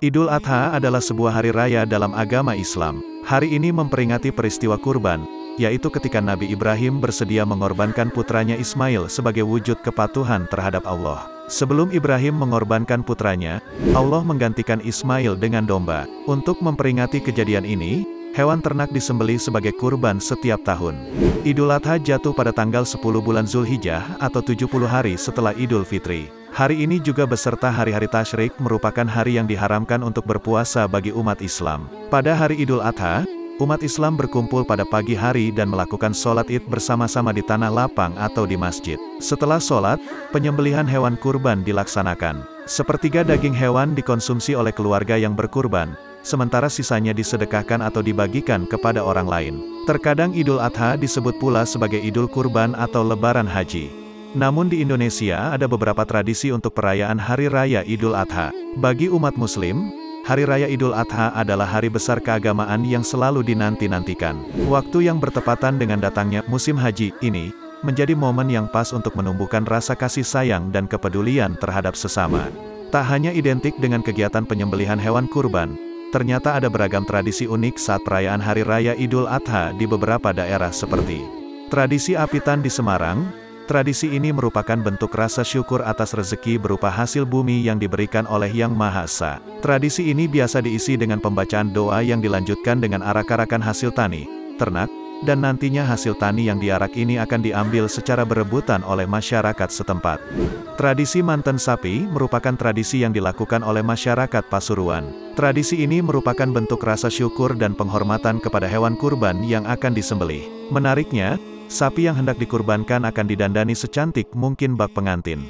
Idul Adha adalah sebuah hari raya dalam agama Islam. Hari ini memperingati peristiwa kurban, yaitu ketika Nabi Ibrahim bersedia mengorbankan putranya Ismail sebagai wujud kepatuhan terhadap Allah. Sebelum Ibrahim mengorbankan putranya, Allah menggantikan Ismail dengan domba. Untuk memperingati kejadian ini, hewan ternak disembelih sebagai kurban setiap tahun. Idul Adha jatuh pada tanggal 10 bulan Zulhijjah atau 70 hari setelah Idul Fitri. Hari ini juga beserta hari-hari tasyrik merupakan hari yang diharamkan untuk berpuasa bagi umat Islam. Pada hari Idul Adha, umat Islam berkumpul pada pagi hari dan melakukan sholat id bersama-sama di tanah lapang atau di masjid. Setelah sholat, penyembelihan hewan kurban dilaksanakan. Sepertiga daging hewan dikonsumsi oleh keluarga yang berkurban, sementara sisanya disedekahkan atau dibagikan kepada orang lain. Terkadang Idul Adha disebut pula sebagai Idul Kurban atau Lebaran Haji. Namun di Indonesia ada beberapa tradisi untuk perayaan Hari Raya Idul Adha. Bagi umat Muslim, Hari Raya Idul Adha adalah hari besar keagamaan yang selalu dinanti-nantikan. Waktu yang bertepatan dengan datangnya musim haji ini, menjadi momen yang pas untuk menumbuhkan rasa kasih sayang dan kepedulian terhadap sesama. Tak hanya identik dengan kegiatan penyembelihan hewan kurban, ternyata ada beragam tradisi unik saat perayaan Hari Raya Idul Adha di beberapa daerah seperti tradisi apitan di Semarang. Tradisi ini merupakan bentuk rasa syukur atas rezeki berupa hasil bumi yang diberikan oleh Yang Maha Esa. Tradisi ini biasa diisi dengan pembacaan doa yang dilanjutkan dengan arak-arakan hasil tani, ternak, dan nantinya hasil tani yang diarak ini akan diambil secara berebutan oleh masyarakat setempat. Tradisi manten sapi merupakan tradisi yang dilakukan oleh masyarakat Pasuruan. Tradisi ini merupakan bentuk rasa syukur dan penghormatan kepada hewan kurban yang akan disembelih. Menariknya, sapi yang hendak dikurbankan akan didandani secantik mungkin bak pengantin.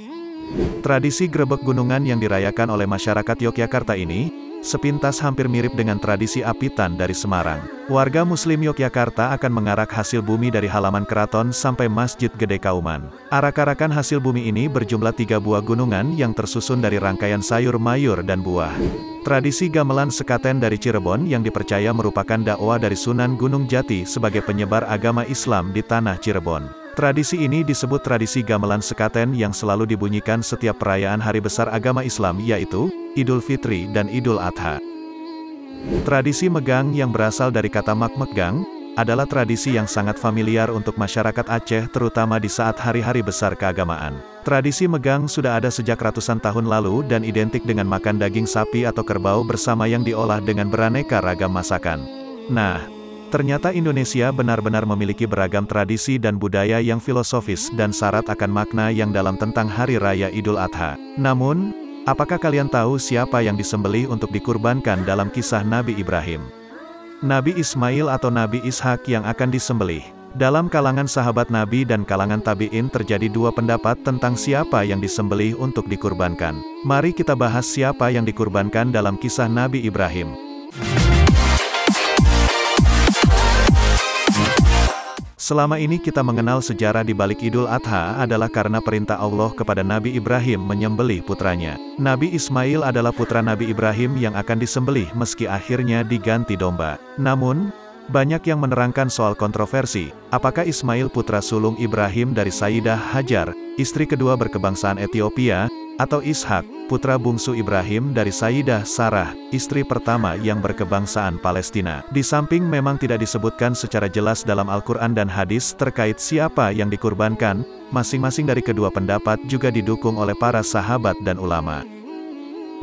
Tradisi grebek gunungan yang dirayakan oleh masyarakat Yogyakarta ini, sepintas hampir mirip dengan tradisi apitan dari Semarang. Warga Muslim Yogyakarta akan mengarak hasil bumi dari halaman keraton sampai Masjid Gede Kauman. Arak-arakan hasil bumi ini berjumlah 3 buah gunungan yang tersusun dari rangkaian sayur mayur dan buah. Tradisi gamelan sekaten dari Cirebon yang dipercaya merupakan dakwah dari Sunan Gunung Jati sebagai penyebar agama Islam di tanah Cirebon. Tradisi ini disebut tradisi gamelan sekaten yang selalu dibunyikan setiap perayaan hari besar agama Islam yaitu Idul Fitri dan Idul Adha. Tradisi megang yang berasal dari kata mak-megang, adalah tradisi yang sangat familiar untuk masyarakat Aceh terutama di saat hari-hari besar keagamaan. Tradisi megang sudah ada sejak ratusan tahun lalu dan identik dengan makan daging sapi atau kerbau bersama yang diolah dengan beraneka ragam masakan. Nah, ternyata Indonesia benar-benar memiliki beragam tradisi dan budaya yang filosofis dan syarat akan makna yang dalam tentang Hari Raya Idul Adha. Namun, apakah kalian tahu siapa yang disembelih untuk dikurbankan dalam kisah Nabi Ibrahim? Nabi Ismail atau Nabi Ishak yang akan disembelih. Dalam kalangan sahabat Nabi dan kalangan tabi'in terjadi dua pendapat tentang siapa yang disembelih untuk dikurbankan. Mari kita bahas siapa yang dikurbankan dalam kisah Nabi Ibrahim. Selama ini kita mengenal sejarah di balik Idul Adha adalah karena perintah Allah kepada Nabi Ibrahim menyembelih putranya. Nabi Ismail adalah putra Nabi Ibrahim yang akan disembelih meski akhirnya diganti domba. Namun, banyak yang menerangkan soal kontroversi, apakah Ismail putra sulung Ibrahim dari Sayyidah Hajar, istri kedua berkebangsaan Ethiopia, atau Ishak, putra bungsu Ibrahim dari Sayyidah Sarah, istri pertama yang berkebangsaan Palestina. Di samping memang tidak disebutkan secara jelas dalam Al-Quran dan hadis terkait siapa yang dikurbankan, masing-masing dari kedua pendapat juga didukung oleh para sahabat dan ulama.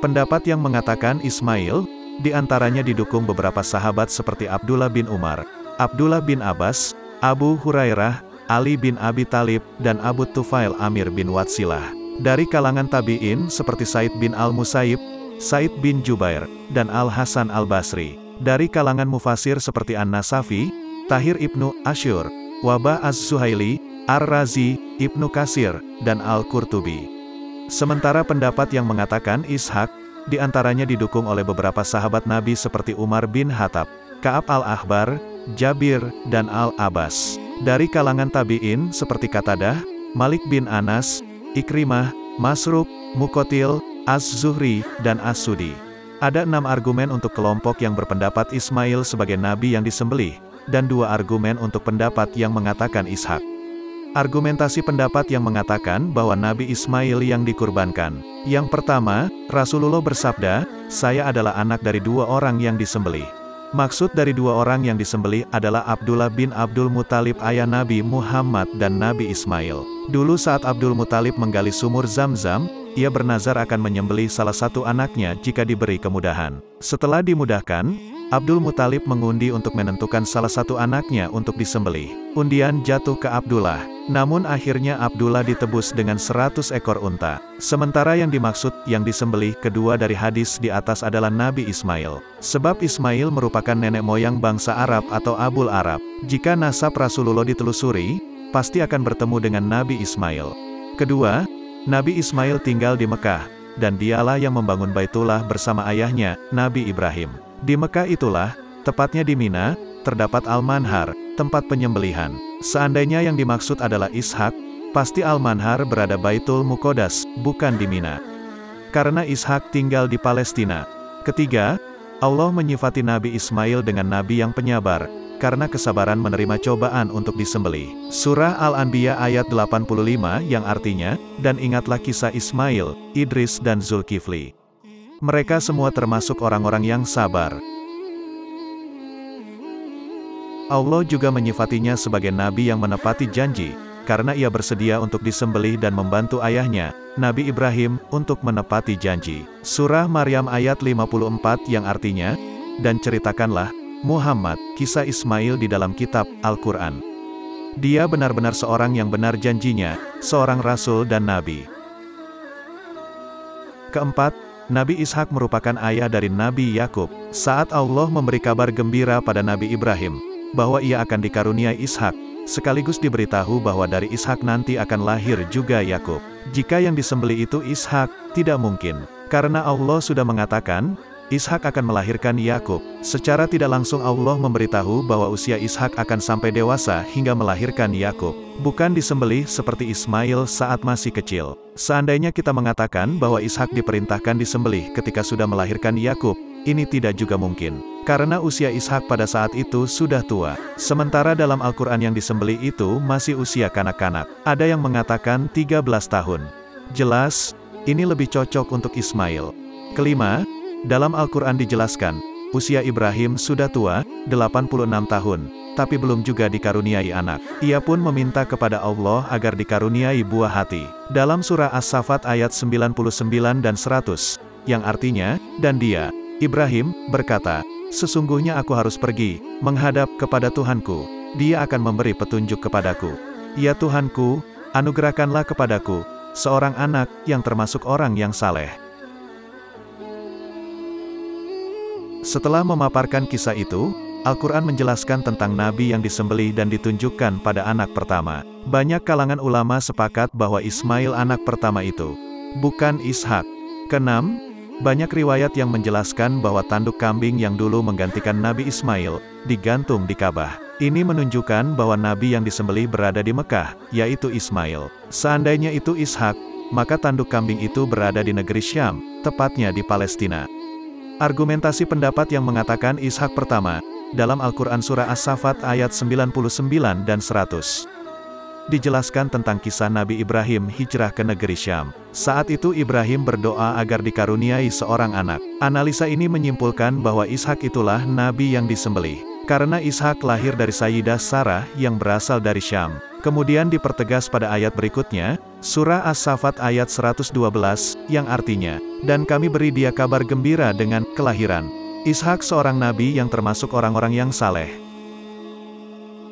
Pendapat yang mengatakan Ismail, diantaranya didukung beberapa sahabat seperti Abdullah bin Umar, Abdullah bin Abbas, Abu Hurairah, Ali bin Abi Thalib, dan Abu Tufail Amir bin Watsilah. Dari kalangan tabi'in seperti Said bin Al-Musayyib, Said bin Jubair, dan Al-Hasan Al-Basri. Dari kalangan mufasir seperti An-Nasafi, Tahir ibnu Asyur, Wabah Az-Zuhaili, Ar-Razi, Ibnu Katsir, dan Al-Qurtubi. Sementara pendapat yang mengatakan Ishak, diantaranya didukung oleh beberapa sahabat Nabi seperti Umar bin Khattab, Ka'ab al-Ahbar, Jabir, dan Al-Abbas. Dari kalangan tabi'in seperti Qatadah, Malik bin Anas, Ikrimah, Masruq, Muqatil, Az-Zuhri, dan As-Sudi. Ada 6 argumen untuk kelompok yang berpendapat Ismail sebagai nabi yang disembelih. dan 2 argumen untuk pendapat yang mengatakan Ishak. Argumentasi pendapat yang mengatakan bahwa Nabi Ismail yang dikurbankan. Yang pertama, Rasulullah bersabda, "Saya adalah anak dari 2 orang yang disembelih." Maksud dari 2 orang yang disembelih adalah Abdullah bin Abdul Muthalib ayah Nabi Muhammad dan Nabi Ismail. Dulu saat Abdul Muthalib menggali sumur Zam-Zam, ia bernazar akan menyembelih salah satu anaknya jika diberi kemudahan. Setelah dimudahkan, Abdul Muthalib mengundi untuk menentukan salah satu anaknya untuk disembelih. Undian jatuh ke Abdullah. Namun akhirnya Abdullah ditebus dengan 100 ekor unta. Sementara yang dimaksud yang disembelih kedua dari hadis di atas adalah Nabi Ismail. Sebab Ismail merupakan nenek moyang bangsa Arab atau Abul Arab. Jika nasab Rasulullah ditelusuri, pasti akan bertemu dengan Nabi Ismail. Kedua, Nabi Ismail tinggal di Mekah, dan dialah yang membangun Baitullah bersama ayahnya, Nabi Ibrahim. Di Mekah itulah, tepatnya di Mina, terdapat Al-Manhar, tempat penyembelihan. Seandainya yang dimaksud adalah Ishak, pasti Al-Manhar berada Baitul Muqaddas, bukan di Mina. Karena Ishak tinggal di Palestina. Ketiga, Allah menyifati Nabi Ismail dengan Nabi yang penyabar, karena kesabaran menerima cobaan untuk disembelih. Surah Al-Anbiya ayat 85 yang artinya, "Dan ingatlah kisah Ismail, Idris dan Zulkifli. Mereka semua termasuk orang-orang yang sabar." Allah juga menyifatinya sebagai nabi yang menepati janji, karena ia bersedia untuk disembelih dan membantu ayahnya, Nabi Ibrahim, untuk menepati janji. Surah Maryam ayat 54 yang artinya, "Dan ceritakanlah, Muhammad, kisah Ismail di dalam kitab Al-Quran. Dia benar-benar seorang yang benar janjinya, seorang rasul dan nabi." Keempat, Nabi Ishak merupakan ayah dari Nabi Yakub. Saat Allah memberi kabar gembira pada Nabi Ibrahim, bahwa ia akan dikaruniai Ishak, sekaligus diberitahu bahwa dari Ishak nanti akan lahir juga Yakub. Jika yang disembelih itu Ishak, tidak mungkin. Karena Allah sudah mengatakan, Ishak akan melahirkan Yakub. Secara tidak langsung Allah memberitahu bahwa usia Ishak akan sampai dewasa hingga melahirkan Yakub. Bukan disembelih seperti Ismail saat masih kecil. Seandainya kita mengatakan bahwa Ishak diperintahkan disembelih ketika sudah melahirkan Yakub, ini tidak juga mungkin. Karena usia Ishak pada saat itu sudah tua. Sementara dalam Al-Quran yang disembelih itu masih usia kanak-kanak. Ada yang mengatakan 13 tahun. Jelas, ini lebih cocok untuk Ismail. Kelima, dalam Al-Quran dijelaskan, usia Ibrahim sudah tua, 86 tahun, tapi belum juga dikaruniai anak. Ia pun meminta kepada Allah agar dikaruniai buah hati. Dalam surah As-Saffat ayat 99 dan 100, yang artinya, "Dan dia, Ibrahim, berkata, sesungguhnya aku harus pergi, menghadap kepada Tuhanku. Dia akan memberi petunjuk kepadaku. Ya Tuhanku, anugerahkanlah kepadaku seorang anak yang termasuk orang yang saleh." Setelah memaparkan kisah itu, Al-Quran menjelaskan tentang Nabi yang disembelih dan ditunjukkan pada anak pertama. Banyak kalangan ulama sepakat bahwa Ismail anak pertama itu, bukan Ishak. Keenam, banyak riwayat yang menjelaskan bahwa tanduk kambing yang dulu menggantikan Nabi Ismail, digantung di Ka'bah. Ini menunjukkan bahwa Nabi yang disembelih berada di Mekah, yaitu Ismail. Seandainya itu Ishak, maka tanduk kambing itu berada di negeri Syam, tepatnya di Palestina. Argumentasi pendapat yang mengatakan Ishak pertama, dalam Al-Quran Surah As-Saffat ayat 99 dan 100. Dijelaskan tentang kisah Nabi Ibrahim hijrah ke negeri Syam. Saat itu Ibrahim berdoa agar dikaruniai seorang anak. Analisa ini menyimpulkan bahwa Ishak itulah Nabi yang disembelih. Karena Ishak lahir dari Sayyidah Sarah yang berasal dari Syam. Kemudian dipertegas pada ayat berikutnya, Surah As-Saffat ayat 112, yang artinya, "Dan kami beri dia kabar gembira dengan kelahiran Ishak seorang nabi yang termasuk orang-orang yang saleh."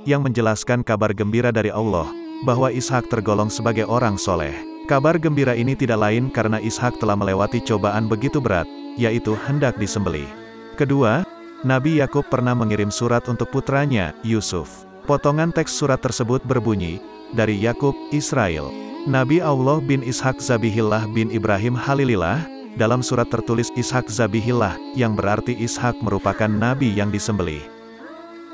Yang menjelaskan kabar gembira dari Allah, bahwa Ishak tergolong sebagai orang soleh. Kabar gembira ini tidak lain karena Ishak telah melewati cobaan begitu berat, yaitu hendak disembelih. Kedua, Nabi Yakub pernah mengirim surat untuk putranya, Yusuf. Potongan teks surat tersebut berbunyi, dari Yakub, Israel. Nabi Allah bin Ishak Zabihillah bin Ibrahim Halilillah, dalam surat tertulis Ishak Zabihillah, yang berarti Ishak merupakan nabi yang disembelih.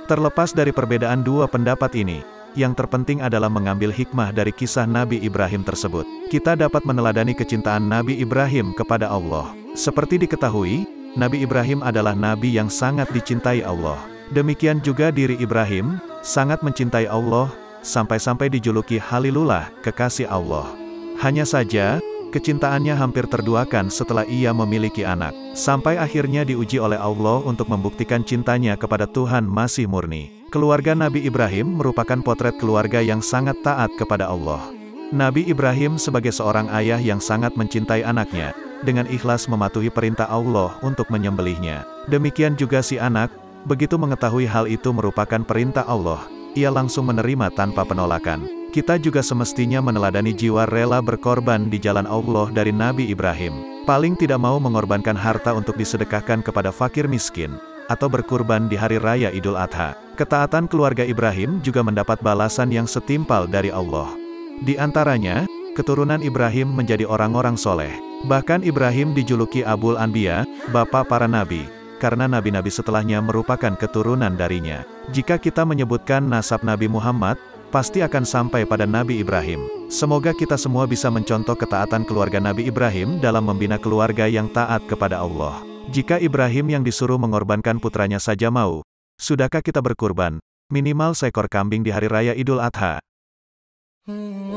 Terlepas dari perbedaan dua pendapat ini, yang terpenting adalah mengambil hikmah dari kisah Nabi Ibrahim tersebut. Kita dapat meneladani kecintaan Nabi Ibrahim kepada Allah. Seperti diketahui, Nabi Ibrahim adalah nabi yang sangat dicintai Allah. Demikian juga diri Ibrahim, sangat mencintai Allah, sampai-sampai dijuluki Halilullah, kekasih Allah. Hanya saja, kecintaannya hampir terduakan setelah ia memiliki anak. Sampai akhirnya diuji oleh Allah untuk membuktikan cintanya kepada Tuhan masih murni. Keluarga Nabi Ibrahim merupakan potret keluarga yang sangat taat kepada Allah. Nabi Ibrahim sebagai seorang ayah yang sangat mencintai anaknya, dengan ikhlas mematuhi perintah Allah untuk menyembelihnya. Demikian juga si anak, begitu mengetahui hal itu merupakan perintah Allah, ia langsung menerima tanpa penolakan. Kita juga semestinya meneladani jiwa rela berkorban di jalan Allah dari Nabi Ibrahim. Paling tidak mau mengorbankan harta untuk disedekahkan kepada fakir miskin, atau berkurban di hari raya Idul Adha. Ketaatan keluarga Ibrahim juga mendapat balasan yang setimpal dari Allah. Di antaranya, keturunan Ibrahim menjadi orang-orang soleh. Bahkan Ibrahim dijuluki Abul Anbiya, bapak para nabi, karena nabi-nabi setelahnya merupakan keturunan darinya. Jika kita menyebutkan nasab Nabi Muhammad, pasti akan sampai pada Nabi Ibrahim. Semoga kita semua bisa mencontoh ketaatan keluarga Nabi Ibrahim dalam membina keluarga yang taat kepada Allah. Jika Ibrahim yang disuruh mengorbankan putranya saja mau, sudahkah kita berkurban, minimal seekor kambing di hari raya Idul Adha? Hmm.